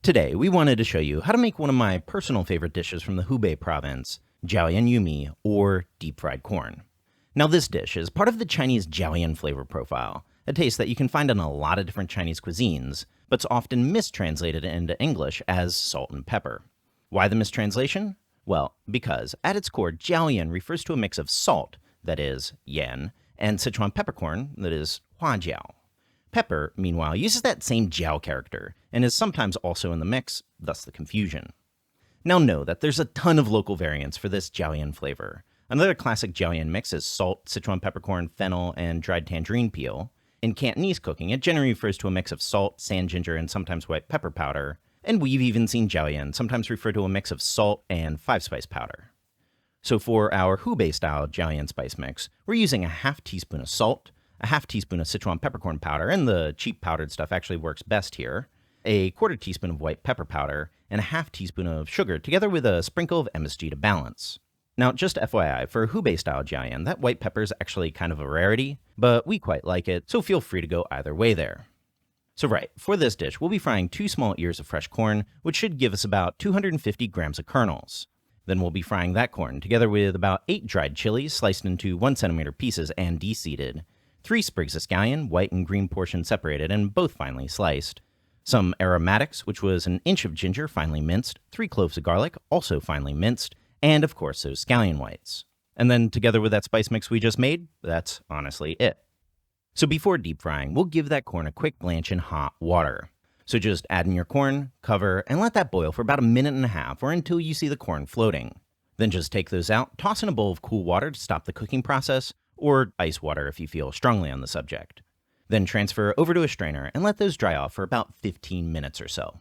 Today, we wanted to show you how to make one of my personal favorite dishes from the Hubei province, Jiaoyan玉米, or deep-fried corn. Now this dish is part of the Chinese Jiaoyan flavor profile, a taste that you can find in a lot of different Chinese cuisines, but's often mistranslated into English as salt and pepper. Why the mistranslation? Well, because at its core, Jiaoyan refers to a mix of salt, that is, yan, and Sichuan peppercorn, that is, huajiao. Pepper, meanwhile, uses that same jiao character, and is sometimes also in the mix, thus the confusion. Now know that there's a ton of local variants for this Jiaoyan flavor. Another classic Jiaoyan mix is salt, Sichuan peppercorn, fennel, and dried tangerine peel. In Cantonese cooking, it generally refers to a mix of salt, sand ginger, and sometimes white pepper powder, and we've even seen Jiaoyan sometimes refer to a mix of salt and five-spice powder. So for our Hubei-style Jiaoyan spice mix, we're using a half teaspoon of salt, a half teaspoon of Sichuan peppercorn powder, and the cheap powdered stuff actually works best here, a quarter teaspoon of white pepper powder, and a half teaspoon of sugar, together with a sprinkle of MSG to balance. Now, just FYI, for Hubei-style Jiaoyan, that white pepper is actually kind of a rarity, but we quite like it, so feel free to go either way there. So right, for this dish, we'll be frying 2 small ears of fresh corn, which should give us about 250 grams of kernels. Then we'll be frying that corn, together with about 8 dried chilies sliced into 1 centimeter pieces and de-seeded, 3 sprigs of scallion, white and green portions separated and both finely sliced, some aromatics, which was an inch of ginger finely minced, 3 cloves of garlic, also finely minced, and of course those scallion whites. And then together with that spice mix we just made, that's honestly it. So before deep frying, we'll give that corn a quick blanch in hot water. So just add in your corn, cover, and let that boil for about 1.5 minutes or until you see the corn floating. Then just take those out, toss in a bowl of cool water to stop the cooking process, or ice water if you feel strongly on the subject. Then transfer over to a strainer and let those dry off for about 15 minutes or so.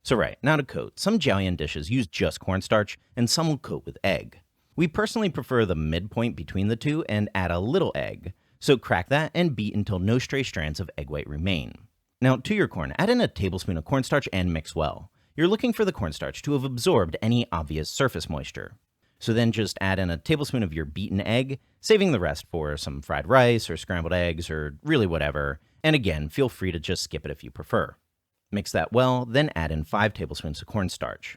So right, now to coat. Some Jiaoyan dishes use just cornstarch, and some will coat with egg. We personally prefer the midpoint between the two and add a little egg, so crack that and beat until no stray strands of egg white remain. Now to your corn, add in a tablespoon of cornstarch and mix well. You're looking for the cornstarch to have absorbed any obvious surface moisture. So then just add in a tablespoon of your beaten egg, saving the rest for some fried rice or scrambled eggs or really whatever, and again, feel free to just skip it if you prefer. Mix that well, then add in 5 tablespoons of cornstarch.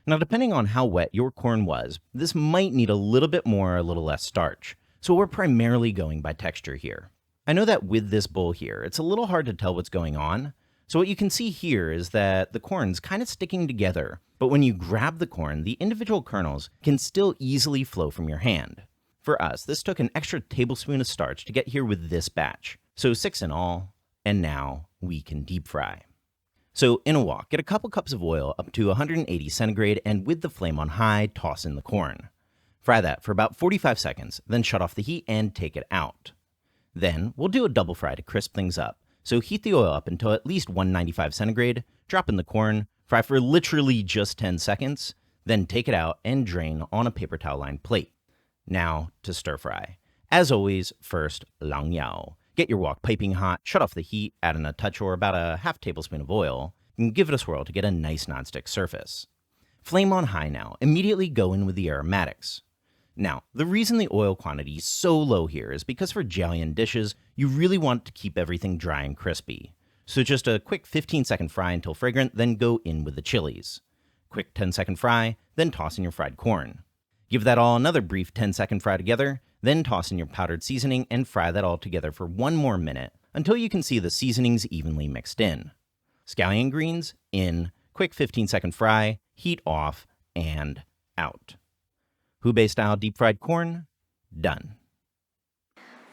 Now depending on how wet your corn was, this might need a little bit more or a little less starch, so we're primarily going by texture here. I know that with this bowl here, it's a little hard to tell what's going on, so what you can see here is that the corn's kind of sticking together, but when you grab the corn, the individual kernels can still easily flow from your hand. For us, this took an extra tablespoon of starch to get here with this batch, so 6 in all, and now we can deep fry. So in a wok, get a couple cups of oil up to 180 centigrade and with the flame on high, toss in the corn. Fry that for about 45 seconds, then shut off the heat and take it out. Then we'll do a double fry to crisp things up. So heat the oil up until at least 195 centigrade, drop in the corn, fry for literally just 10 seconds, then take it out and drain on a paper towel lined plate. Now to stir fry. As always, first, lang yao. Get your wok piping hot, shut off the heat, add in a touch or about a half tablespoon of oil, and give it a swirl to get a nice nonstick surface. Flame on high now, immediately go in with the aromatics. Now, the reason the oil quantity is so low here is because for Jiaoyan dishes, you really want to keep everything dry and crispy. So just a quick 15-second fry until fragrant, then go in with the chilies. Quick 10-second fry, then toss in your fried corn. Give that all another brief 10-second fry together, then toss in your powdered seasoning and fry that all together for 1 more minute until you can see the seasonings evenly mixed in. Scallion greens in, quick 15-second fry, heat off, and out. Hubei-style deep-fried corn, done.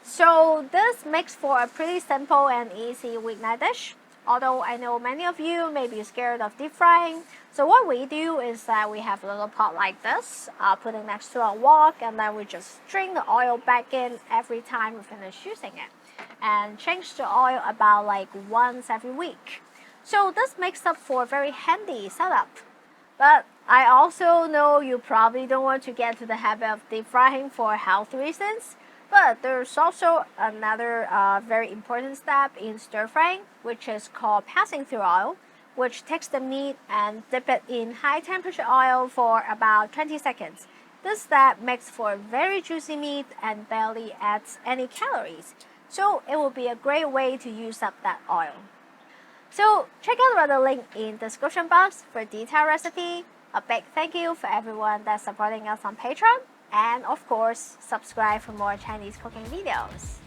So this makes for a pretty simple and easy weeknight dish. Although I know many of you may be scared of deep frying. So what we do is that we have a little pot like this, put it next to our wok, and then we just strain the oil back in every time we finish using it. And change the oil about like once every week. So this makes up for a very handy setup. But I also know you probably don't want to get to the habit of deep frying for health reasons. But there's also another very important step in stir frying, which is called passing through oil, which takes the meat and dip it in high temperature oil for about 20 seconds. This step makes for very juicy meat and barely adds any calories. So it will be a great way to use up that oil. So check out the link in the description box for detailed recipe. A big thank you for everyone that's supporting us on Patreon. And of course, subscribe for more Chinese cooking videos.